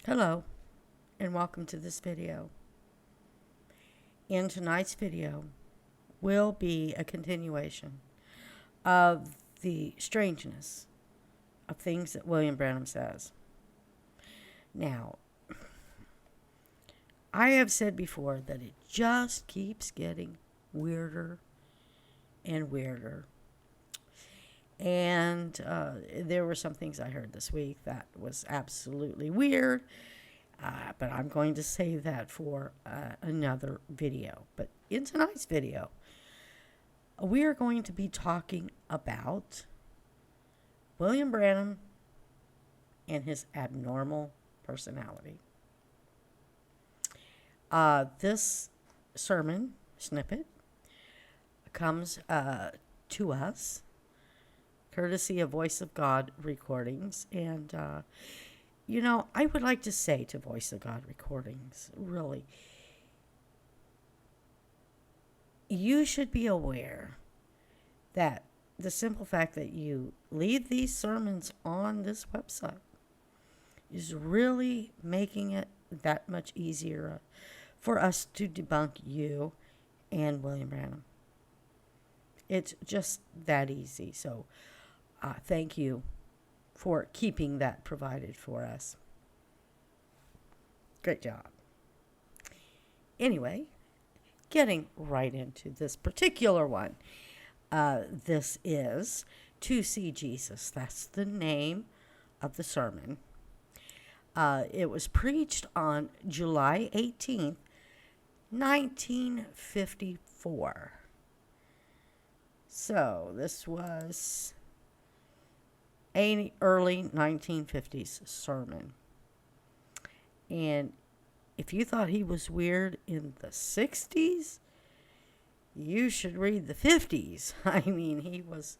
Hello, and welcome to this video. In tonight's video will be a continuation of the strangeness of things that William Branham says. Now, I have said before that it just keeps getting weirder and weirder. And there were some things I heard this week that was absolutely weird. But I'm going to save that for another video. But in tonight's video, we are going to be talking about William Branham and his abnormal personality. This sermon snippet comes to us courtesy of Voice of God recordings. And, I would like to say to Voice of God recordings, really, you should be aware that the simple fact that you leave these sermons on this website is really making it that much easier for us to debunk you and William Branham. It's just that easy. So thank you for keeping that provided for us. Great job. Anyway, getting right into this particular one. This is To See Jesus. That's the name of the sermon. It was preached on July 18th, 1954. So this was an early 1950s sermon. And if you thought he was weird in the 60s, you should read the 50s. I mean, he was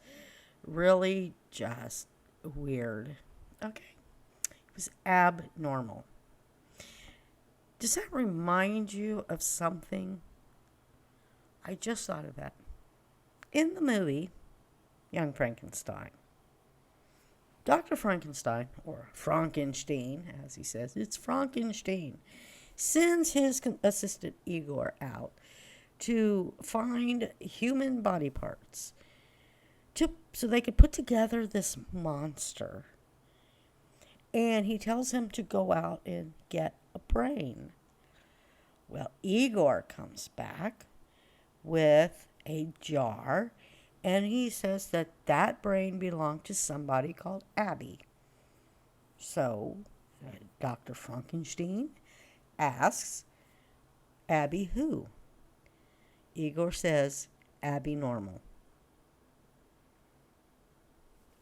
really just weird. Okay. It was abnormal. Does that remind you of something? I just thought of that. In the movie, Young Frankenstein, Dr. Frankenstein, or Frankenstein, as he says, it's Frankenstein, sends his assistant Igor out to find human body parts so they could put together this monster. And he tells him to go out and get a brain. Well, Igor comes back with a jar, and he says that brain belonged to somebody called Abby. So Dr. Frankenstein asks, Abby who? Igor says, Abby Normal.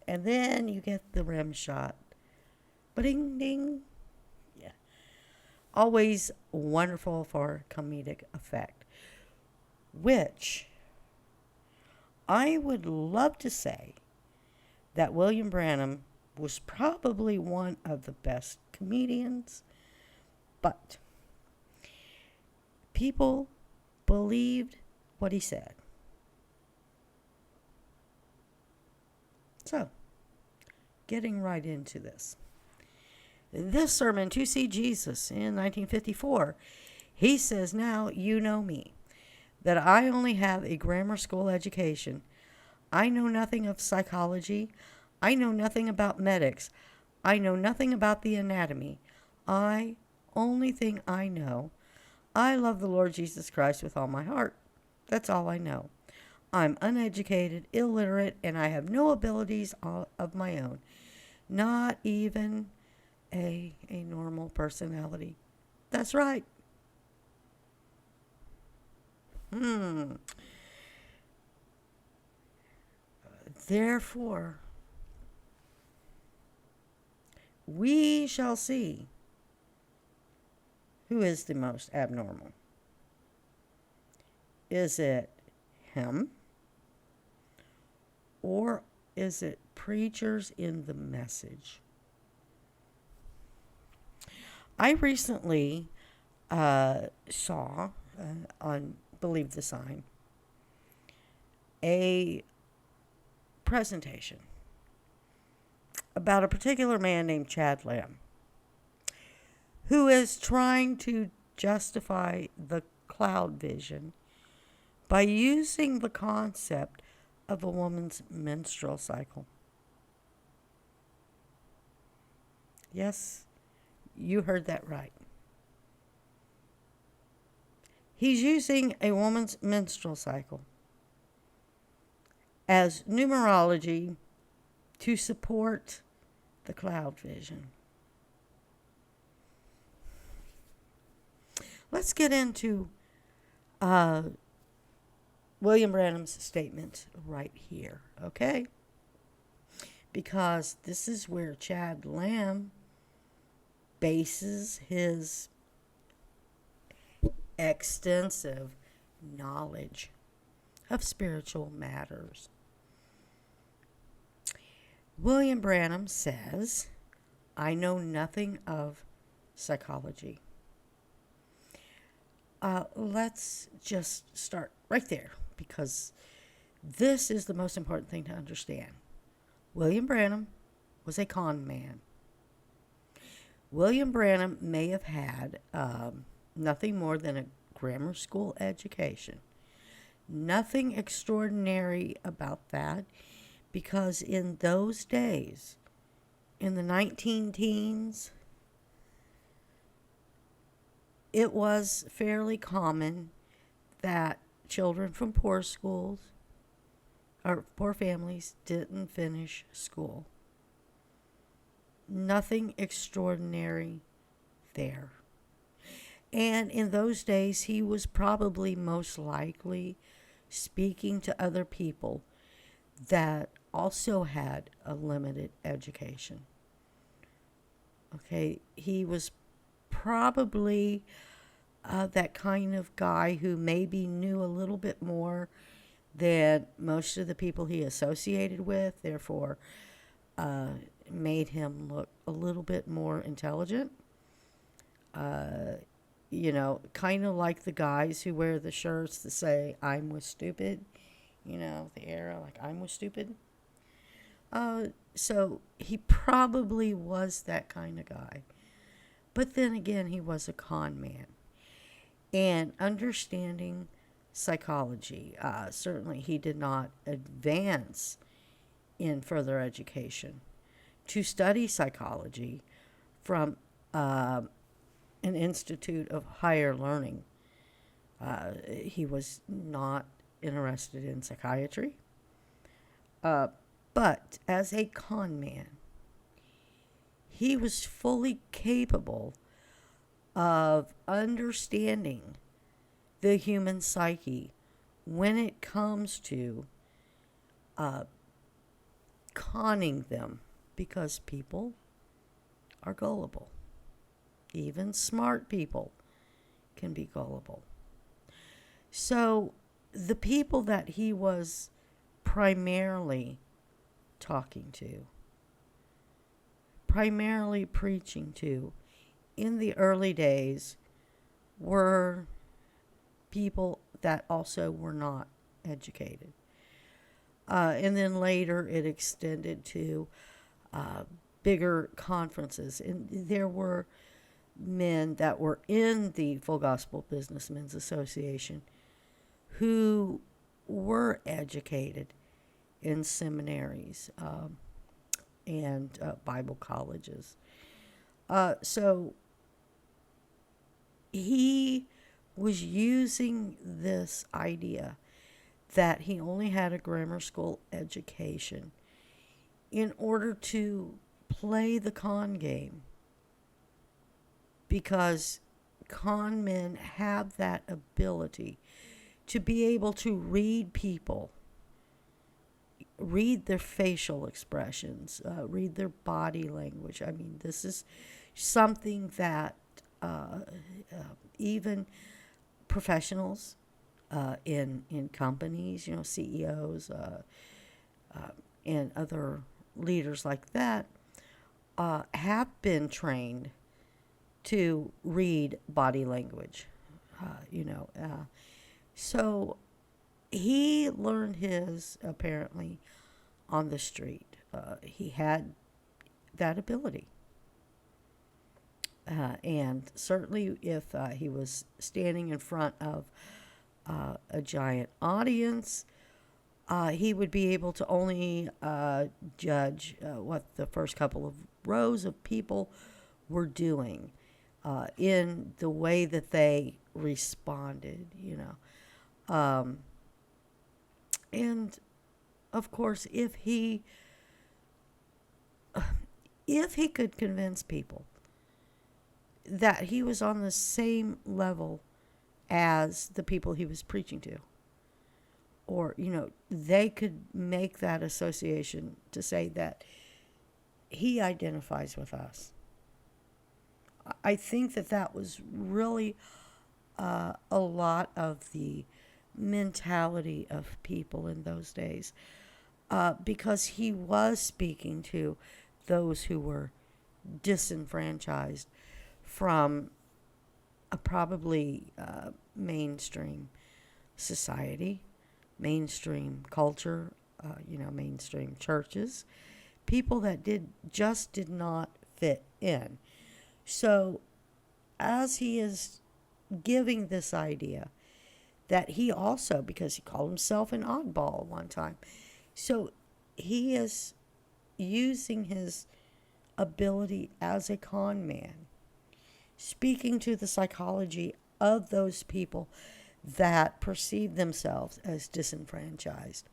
And then you get the rim shot. Ba-ding, ding. Yeah. Always wonderful for comedic effect. Which I would love to say that William Branham was probably one of the best comedians, but people believed what he said. So, getting right into this. This sermon, To See Jesus, in 1954, he says, now you know me, that I only have a grammar school education. I know nothing of psychology. I know nothing about medics. I know nothing about the anatomy. Only thing I know, I love the Lord Jesus Christ with all my heart. That's all I know. I'm uneducated, illiterate, and I have no abilities of my own. Not even a normal personality. That's right. Therefore, we shall see who is the most abnormal. Is it him? Or is it preachers in the message? I recently saw on Believe the Sign a presentation. about a particular man named Chad Lamb, who is trying to justify the cloud vision by using the concept of a woman's menstrual cycle. Yes, you heard that right. He's using a woman's menstrual cycle as numerology to support the cloud vision. Let's get into William Branham's statement right here, okay? Because this is where Chad Lamb bases his extensive knowledge of spiritual matters. William Branham says, I know nothing of psychology. Let's just start right there, because this is the most important thing to understand. William Branham was a con man. William Branham may have had nothing more than a grammar school education. Nothing extraordinary about that, because in those days, in the 19 teens, it was fairly common that children from poor schools or poor families didn't finish school. Nothing extraordinary there. And in those days, he was probably most likely speaking to other people that also had a limited education. Okay, he was probably that kind of guy who maybe knew a little bit more than most of the people he associated with, therefore made him look a little bit more intelligent. Kind of like the guys who wear the shirts that say, I'm with stupid, the era, like, I'm with stupid. So he probably was that kind of guy. But then again, he was a con man. And understanding psychology, certainly he did not advance in further education to study psychology from an institute of higher learning. He was not interested in psychiatry. But as a con man, he was fully capable of understanding the human psyche when it comes to conning them, because people are gullible. Even smart people can be gullible. So the people that he was primarily talking to, primarily preaching to in the early days, were people that also were not educated. And then later it extended to bigger conferences. And there were men that were in the Full Gospel Businessmen's Association who were educated in seminaries and Bible colleges. So he was using this idea that he only had a grammar school education in order to play the con game, because con men have that ability to be able to read people, read their facial expressions, read their body language. I mean, this is something that even professionals in companies, CEOs and other leaders like that have been trained to read body language, So he learned his, apparently, on the street. He had that ability. And certainly if he was standing in front of a giant audience, he would be able to only judge what the first couple of rows of people were doing in the way that they responded, and of course, if he could convince people that he was on the same level as the people he was preaching to, or, they could make that association to say that he identifies with us. I think that was really a lot of the mentality of people in those days, because he was speaking to those who were disenfranchised from a probably mainstream society, mainstream culture, mainstream churches, people that did not fit in. So as he is giving this idea that he also, because he called himself an oddball one time, so he is using his ability as a con man, speaking to the psychology of those people that perceive themselves as disenfranchised.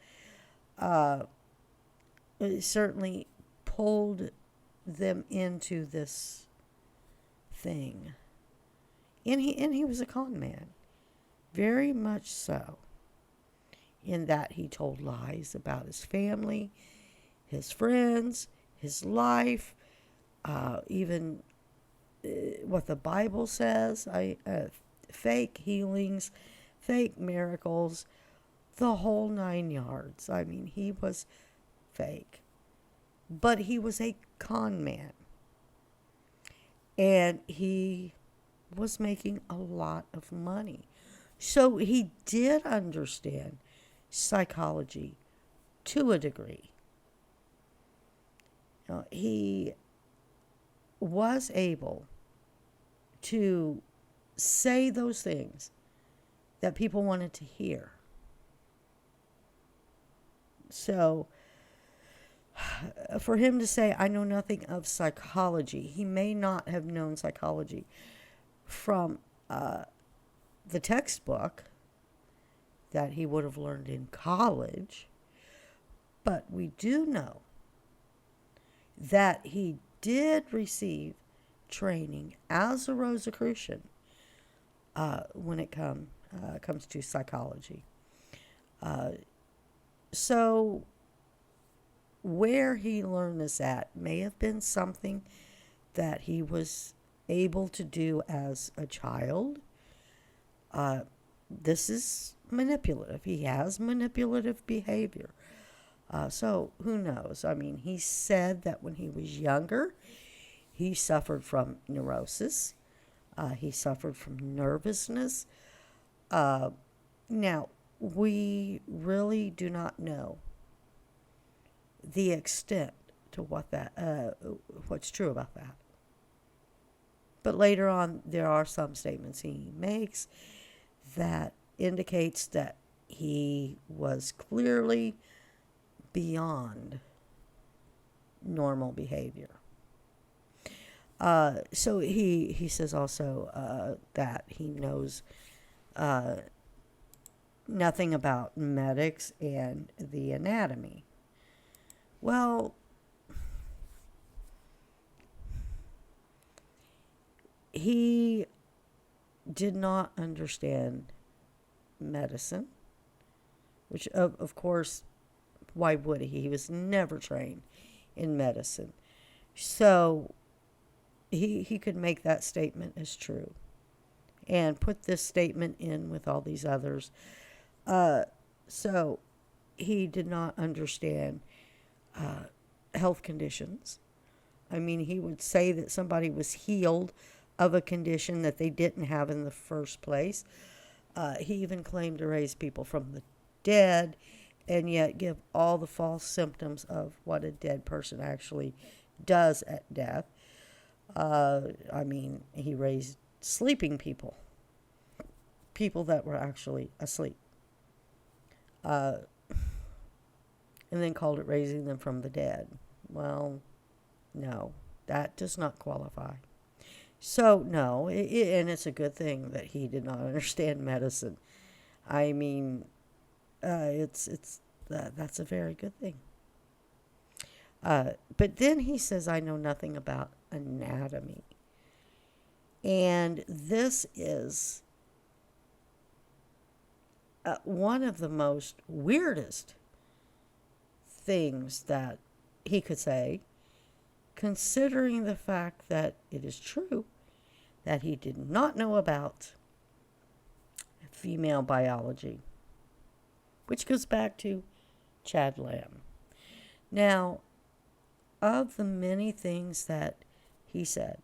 It certainly pulled them into this thing. And he was a con man. Very much so. In that he told lies about his family, his friends, his life, even what the Bible says, fake healings, fake miracles, the whole 9 yards. I mean, he was fake. But he was a con man. And he was making a lot of money. So he did understand psychology to a degree. He was able to say those things that people wanted to hear. So for him to say, I know nothing of psychology, he may not have known psychology from the textbook that he would have learned in college, but we do know that he did receive training as a Rosicrucian when it comes to psychology. So where he learned this at may have been something that he was able to do as a child. This is manipulative. He has manipulative behavior. So who knows? I mean, he said that when he was younger, he suffered from neurosis. He suffered from nervousness. Now, we really do not know the extent to what's true about that. But later on, there are some statements he makes that indicates that he was clearly beyond normal behavior. So he says also that he knows nothing about medics and the anatomy. Well, he did not understand medicine, which of course, why would he? He was never trained in medicine. So he could make that statement as true and put this statement in with all these others. So he did not understand health conditions. I mean, he would say that somebody was healed of a condition that they didn't have in the first place. He even claimed to raise people from the dead and yet give all the false symptoms of what a dead person actually does at death. I mean, he raised sleeping people, people that were actually asleep, uh, and then called it raising them from the dead. Well, no, that does not qualify. So, no, and it's a good thing that he did not understand medicine. I mean, that's a very good thing. But then he says, I know nothing about anatomy. And this is one of the most weirdest things that he could say, considering the fact that it is true that he did not know about female biology, which goes back to Chad Lamb. Now, of the many things that he said,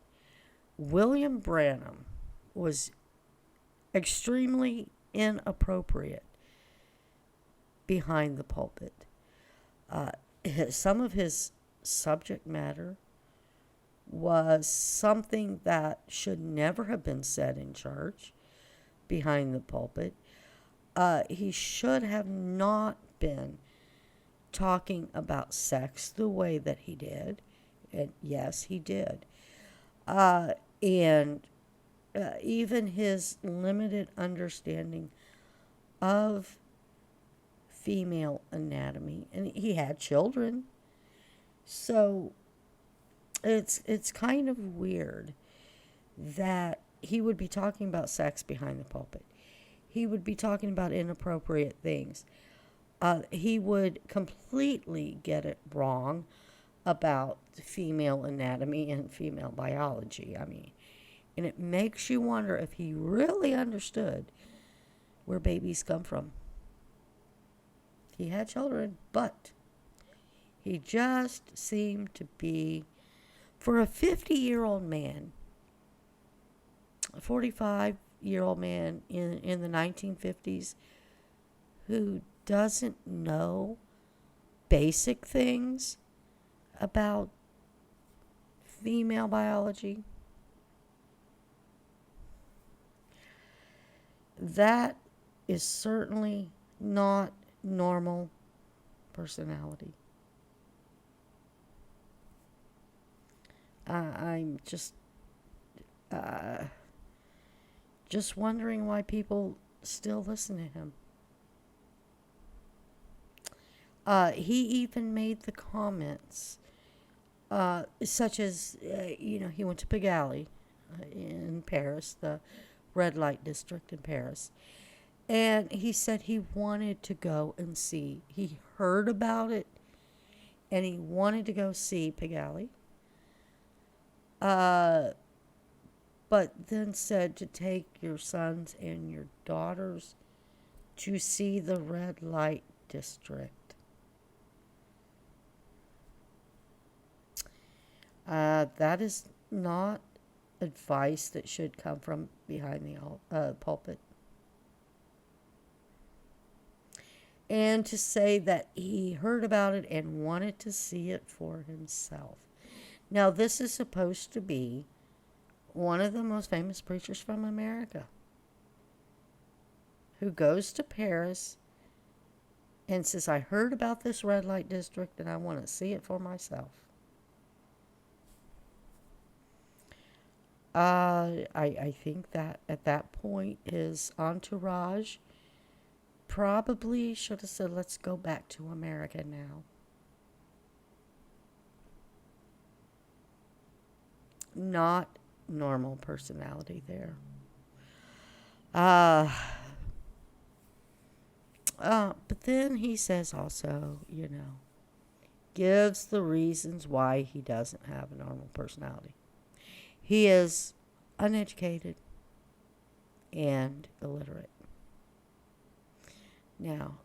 William Branham was extremely inappropriate behind the pulpit. Some of his subject matter was something that should never have been said in church behind the pulpit. He should have not been talking about sex the way that he did. And yes, he did. And even his limited understanding of female anatomy, and he had children, so it's kind of weird that he would be talking about sex behind the pulpit. He would be talking about inappropriate things. He would completely get it wrong about female anatomy and female biology. I mean, and it makes you wonder if he really understood where babies come from. He had children, but he just seemed to be, for a 50-year-old man, a 45-year-old man in the 1950s who doesn't know basic things about female biology. That is certainly not normal personality. I'm just wondering why people still listen to him. He even made the comments, such as, he went to Pigalle in Paris, the red light district in Paris. And he said he wanted to go and see. He heard about it, and he wanted to go see Pigalle. But then said to take your sons and your daughters to see the red light district. That is not advice that should come from behind the pulpit. And to say that he heard about it and wanted to see it for himself. Now, this is supposed to be one of the most famous preachers from America, who goes to Paris and says, I heard about this red light district and I want to see it for myself. I think that at that point his entourage probably should have said, let's go back to America now. Not normal personality there. But then he says also, gives the reasons why he doesn't have a normal personality. He is uneducated and illiterate. Now,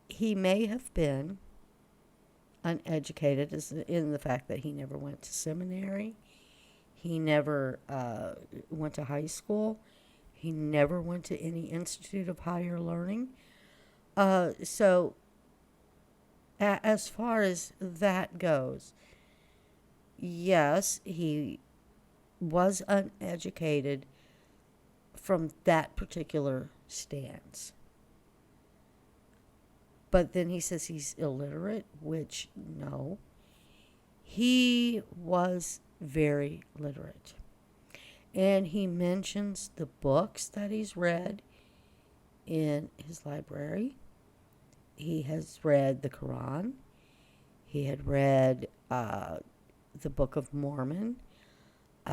he may have been uneducated in the fact that he never went to seminary. He never went to high school. He never went to any institute of higher learning. So, as far as that goes, yes, he was uneducated from that particular stance. But then he says he's illiterate, which, no. He was very literate. And he mentions the books that he's read in his library. He has read the Quran. He had read the Book of Mormon.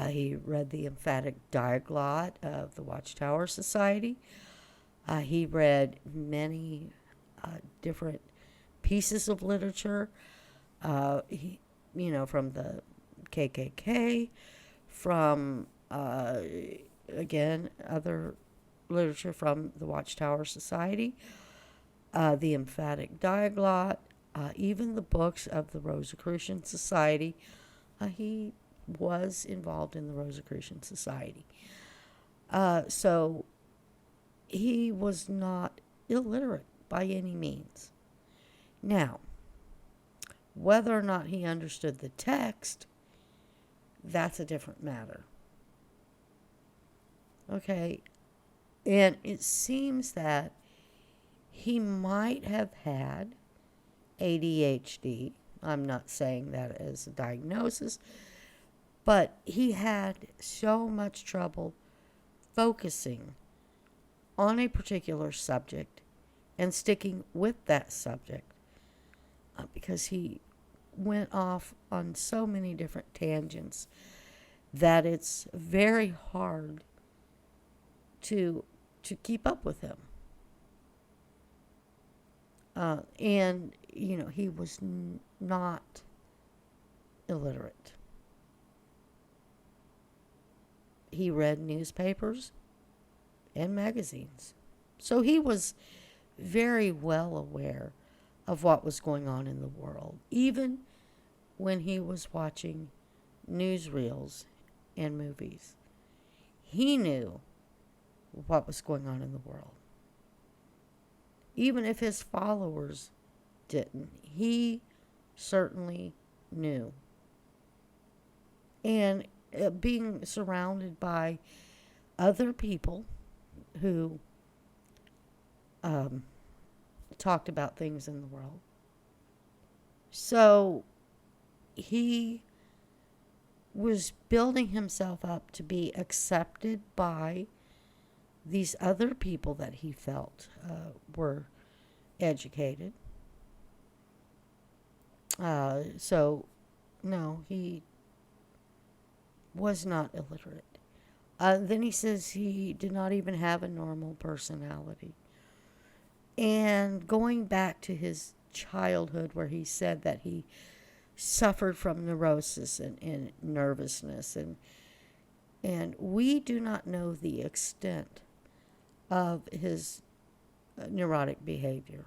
He read the emphatic diaglot of the Watchtower Society. He read many different pieces of literature, from the KKK, from, again, other literature from the Watchtower Society, the emphatic diaglot, even the books of the Rosicrucian Society. He was involved in the Rosicrucian Society. So he was not illiterate by any means. Now, whether or not he understood the text, that's a different matter. Okay, and it seems that he might have had ADHD. I'm not saying that as a diagnosis, but he had so much trouble focusing on a particular subject and sticking with that subject because he went off on so many different tangents that it's very hard to keep up with him. And, he was not illiterate. He read newspapers and magazines. So he was very well aware of what was going on in the world, even when he was watching newsreels and movies. He knew what was going on in the world. Even if his followers didn't, he certainly knew. And being surrounded by other people who talked about things in the world. So he was building himself up to be accepted by these other people that he felt were educated. So, no, he was not illiterate. Then he says he did not even have a normal personality. And going back to his childhood where he said that he suffered from neurosis and nervousness, and we do not know the extent of his neurotic behavior.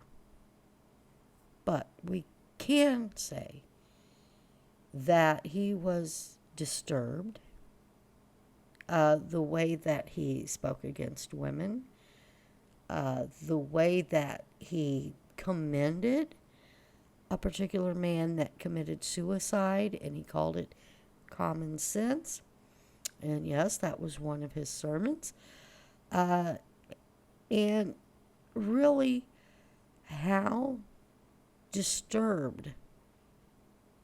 But we can say that he was disturbed. The way that he spoke against women, the way that he commended a particular man that committed suicide, and he called it common sense. And yes, that was one of his sermons. And really, how disturbed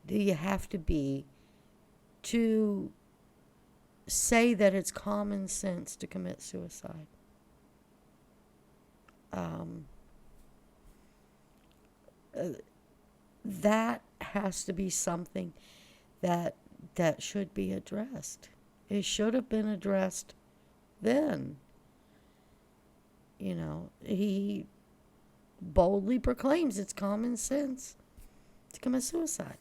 do you have to be to say that it's common sense to commit suicide? That has to be something that should be addressed. It should have been addressed then. He boldly proclaims it's common sense to commit suicide.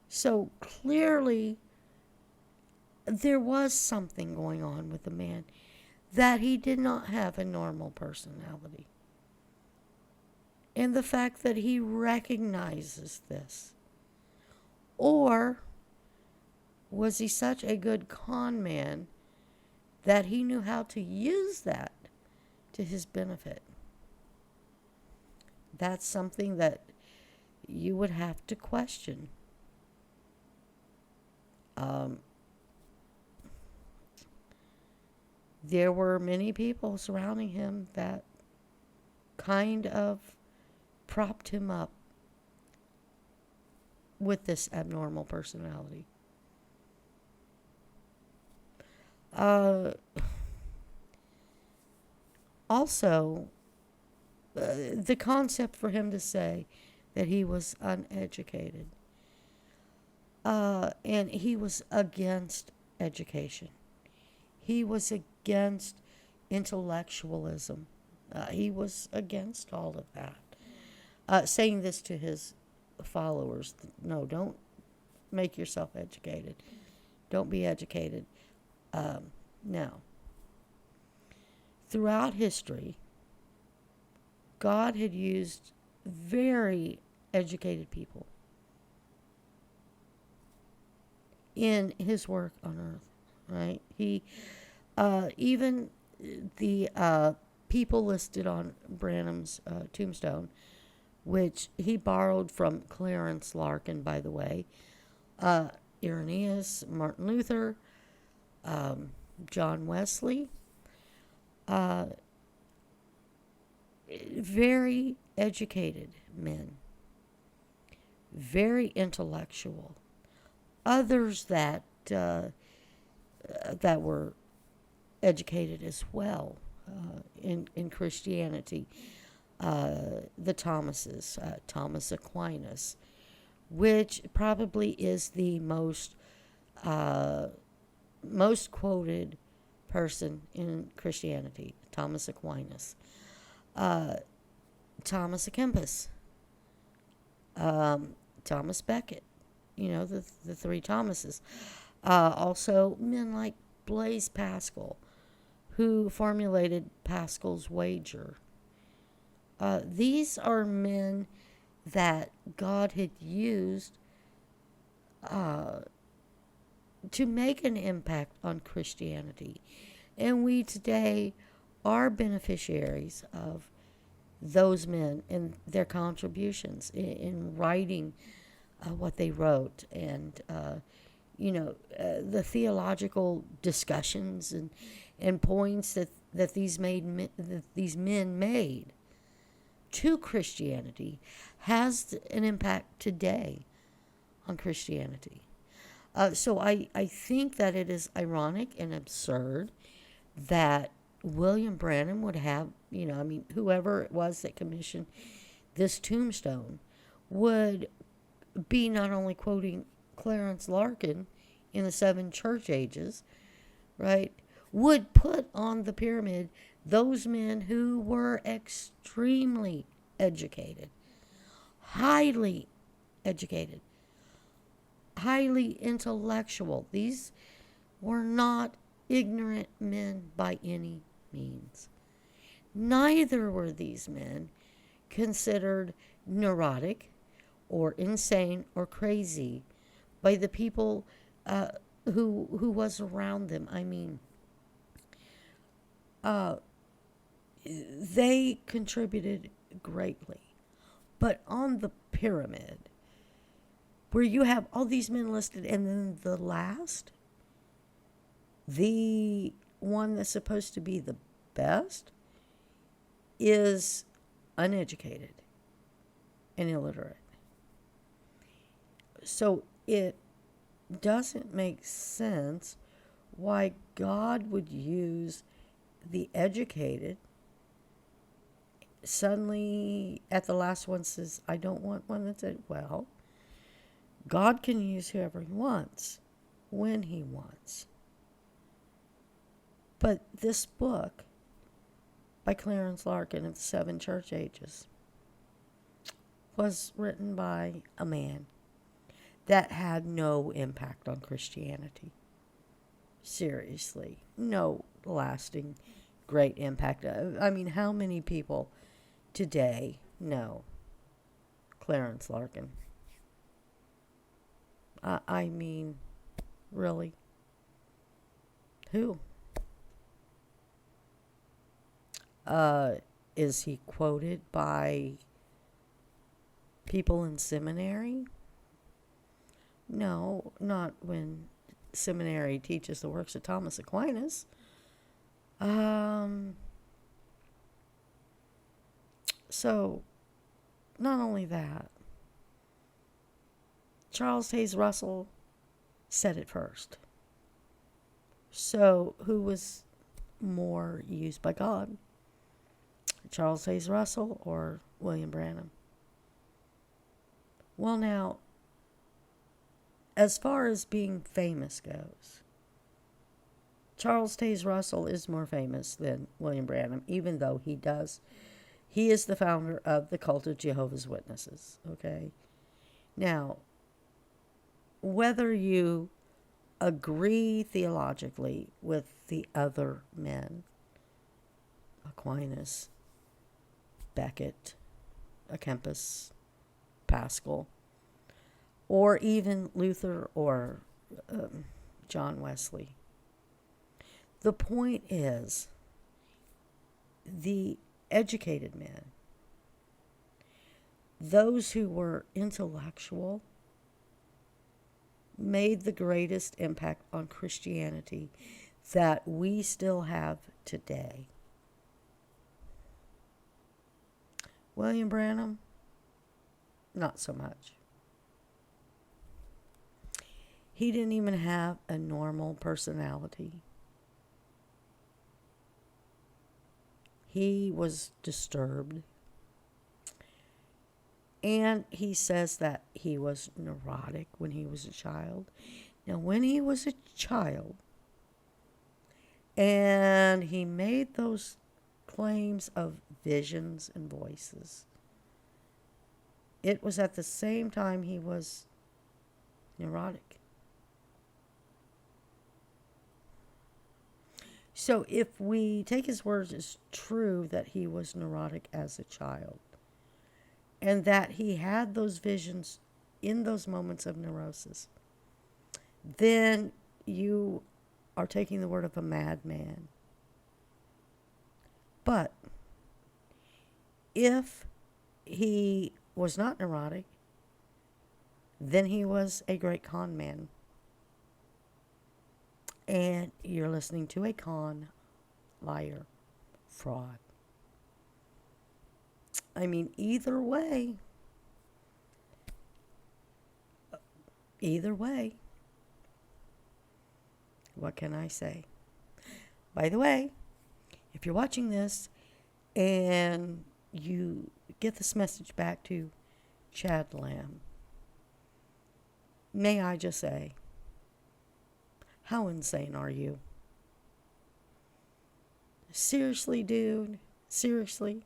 So clearly, there was something going on with the man, that he did not have a normal personality. And the fact that he recognizes this. Or was he such a good con man that he knew how to use that to his benefit? That's something that you would have to question. Um, there were many people surrounding him that kind of propped him up with this abnormal personality. Also, the concept for him to say that he was uneducated, and he was against education. He was against intellectualism. He was against all of that. Saying this to his followers, no, don't make yourself educated. Don't be educated. Now, throughout history, God had used very educated people in his work on earth, right? He, even the people listed on Branham's tombstone, which he borrowed from Clarence Larkin, by the way, Irenaeus, Martin Luther, John Wesley, very educated men, very intellectual. Others that were educated as well in Christianity. The Thomases, Thomas Aquinas, which probably is the most quoted person in Christianity, Thomas Aquinas. Thomas A. Kempis, Thomas Becket, the three Thomases. Also, men like Blaise Pascal, who formulated Pascal's wager. These are men that God had used to make an impact on Christianity. And we today are beneficiaries of those men and their contributions in writing what they wrote, and the theological discussions and points that these men made to Christianity has an impact today on Christianity. So I think that it is ironic and absurd that William Branham would have, whoever it was that commissioned this tombstone would be not only quoting Clarence Larkin in the 7 church ages, right, would put on the pyramid those men who were extremely educated, highly educated, highly intellectual. These were not ignorant men by any means. Neither were these men considered neurotic or insane or crazy by the people who was around them. They contributed greatly. But on the pyramid, where you have all these men listed, and then the last, the one that's supposed to be the best, is uneducated and illiterate. So it doesn't make sense why God would use the educated. Suddenly, at the last one says, I don't want one that's it. Well, God can use whoever he wants, when he wants. But this book by Clarence Larkin of the 7 church ages was written by a man that had no impact on Christianity. Seriously, no lasting great impact. How many people today know Clarence Larkin? Really? Who? Is he quoted by people in seminary? No, not when seminary teaches the works of Thomas Aquinas. So, not only that, Charles Taze Russell said it first. So, who was more used by God? Charles Taze Russell or William Branham? Well, now, as far as being famous goes, Charles Taze Russell is more famous than William Branham, even though he is the founder of the Cult of Jehovah's Witnesses, okay? Now, whether you agree theologically with the other men, Aquinas, Becket, Kempis, Pascal, or even Luther or John Wesley, the point is, the educated men, those who were intellectual, made the greatest impact on Christianity that we still have today. William Branham, not so much. He didn't even have a normal personality. He was disturbed. And he says that he was neurotic when he was a child. Now, when he was a child, and he made those claims of visions and voices, it was at the same time he was neurotic. So if we take his words as true that he was neurotic as a child, and that he had those visions in those moments of neurosis, then you are taking the word of a madman. But if he was not neurotic, then he was a great con man. And you're listening to a con, liar, fraud. I mean, either way, what can I say? By the way, if you're watching this and you get this message back to Chad Lamb, may I just say, how insane are you? Seriously, dude? Seriously?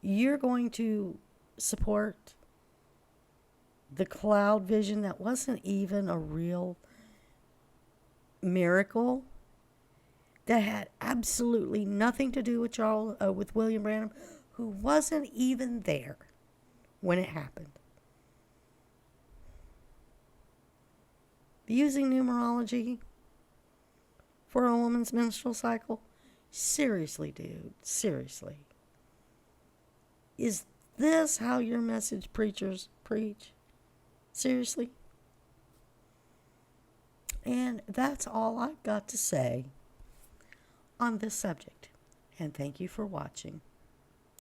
You're going to support the cloud vision that wasn't even a real miracle, that had absolutely nothing to do with William Branham, who wasn't even there when it happened. Using numerology for a woman's menstrual cycle? Seriously, dude. Seriously. Is this how your message preachers preach? Seriously? And that's all I've got to say on this subject. And thank you for watching.